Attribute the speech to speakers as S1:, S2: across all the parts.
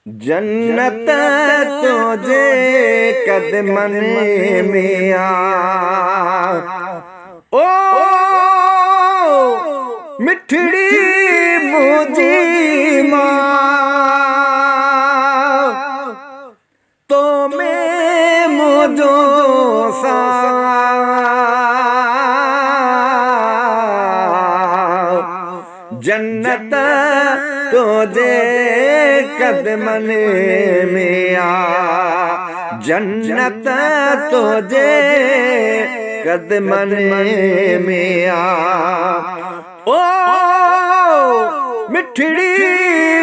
S1: जन्नत तुझे कदमन में आ ओ मिठड़ी मुझी माँ तो मैं मुझो सा जन्नत तुझे कदमन में आ जन्नत तुझे कदमन में आ ओ मिठड़ी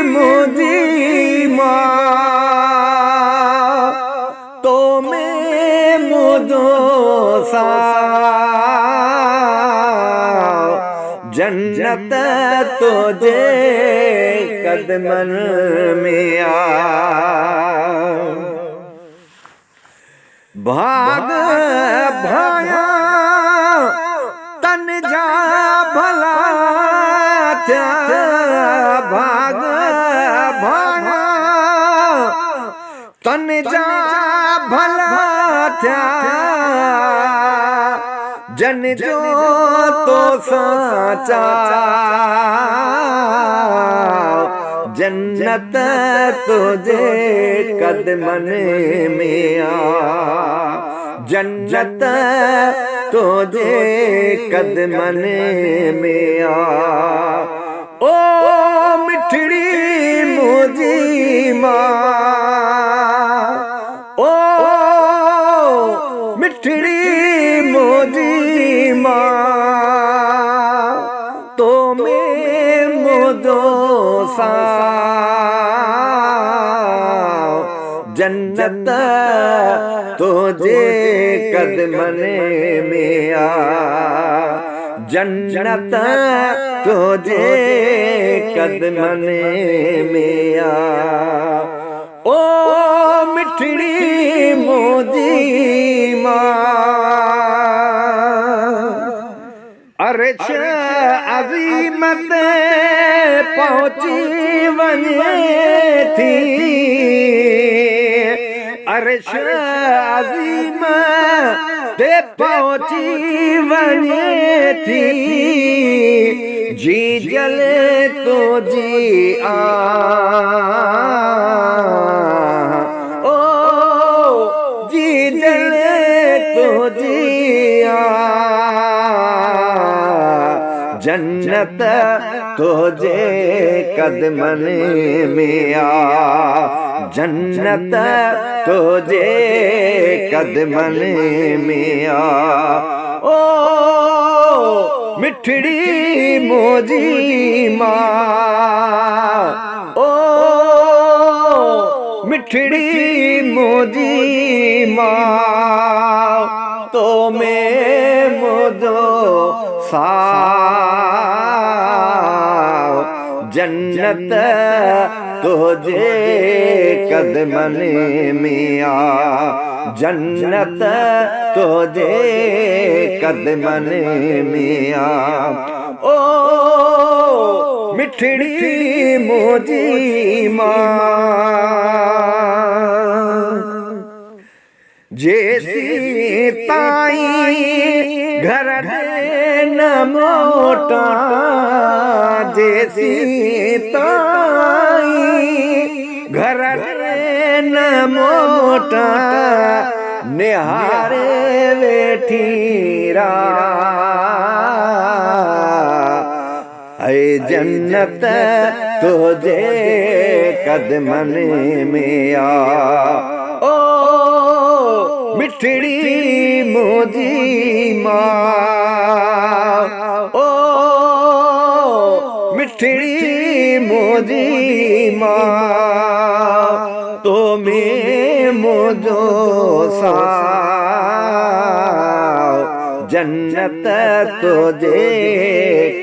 S1: मुझी माँ तो मैं मुझो सा जन्नत तुझे कदमन में आ भाग भाया तन जा भला था भाग भाया तन जा भला था जन जो तो साचा जन्नत तुझे कदमन में आ जन्नत तुझे कदमन में आ ओ मिठड़ी मुझी माँ ओ मिठड़ी मुझी माँ तो मैं मुझो सा जन्नत तुझे कदमन में आ जन्नत तुझे कदमन में आ ओ मिठड़ी मुझी माँ अर्श अज़ीमत पहुँची वने थी अर्श अज़ीम ते पहुँची वने थी जी जले तो जी आ ओ जी जले तो जी आ जन्नत तुझे कदमन में आ जन्नत तुझे कदमन में आ ओ मिठड़ी मुझी माँ ओ मिठड़ी मुझी माँ तो मैं मुझो सा जन्नत तुझे कदमन में आ जन्नत तुझे कदमन में आ ओ मिठड़ी मुझी माँ जैसी ताई घर न मोटा जैसी ताई घर न मोटा निहारे बैठी रा है जन्नत तुझे कदमन में आ ओ मिठड़ी मुझी माँ ओ मिठड़ी मुझी माँ तो मैं मुझो सा जन्नत तुझे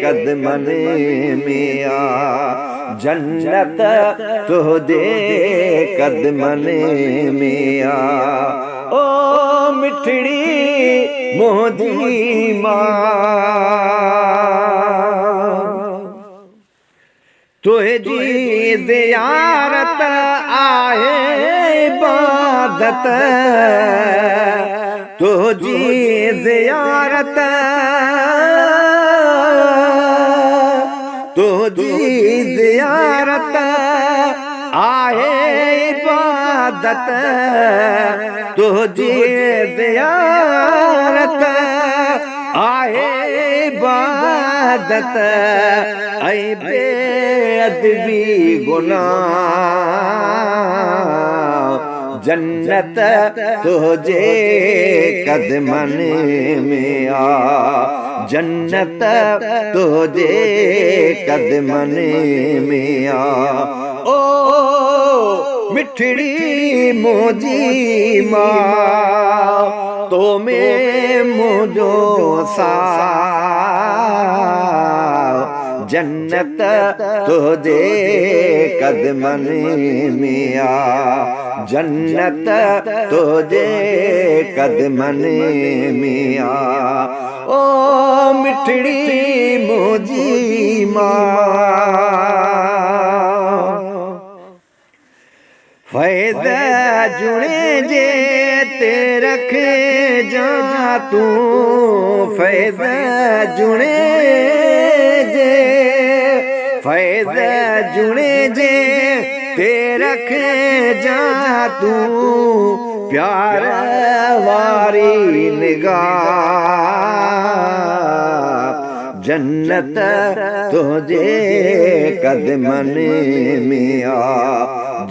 S1: कदमन में आ जन्नत तुझे कदमन में आ। ओ मिठड़ी मोदी मां तुझी ज़ियारत आहे इबादत, तुझी ज़ियारत, तुझी ज़ियारत आहे इबादत, तुझी ज़ियारत आहे इबादत। ऐं बेअदबी गुनाह जन्नत तुझे कदमन में आ, जन्नत तुझे कदमन में आ। ओ मिठड़ी मोजी मां तो में मुझो सा जन्नत तुझे कदमन में आ, जन्नत तुझे कदमन में आ। ओ मिठड़ी मोजी मां फैज़ जुड़े जे ते रख जा तू, फैज़ जुड़े जे, फैज़ जुड़े जे ते रख जा तू, प्यार वारी निगाह जन्नत तुझे कदमन में आ,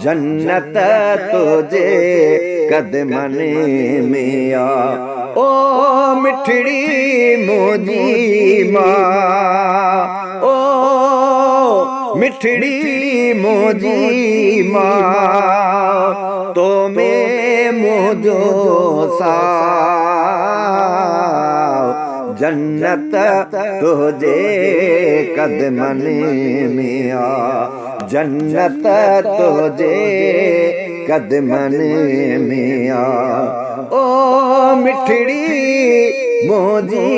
S1: जन्नत तुझे कदमन में आ। ओ मिठड़ी मोजी मां, ओ मिठड़ी मोजी मां तो में मुझो सा जन्नत तुझे कदमन में आ, जन्नत तुझे कदमन में आ। ओ मिठड़ी मोजी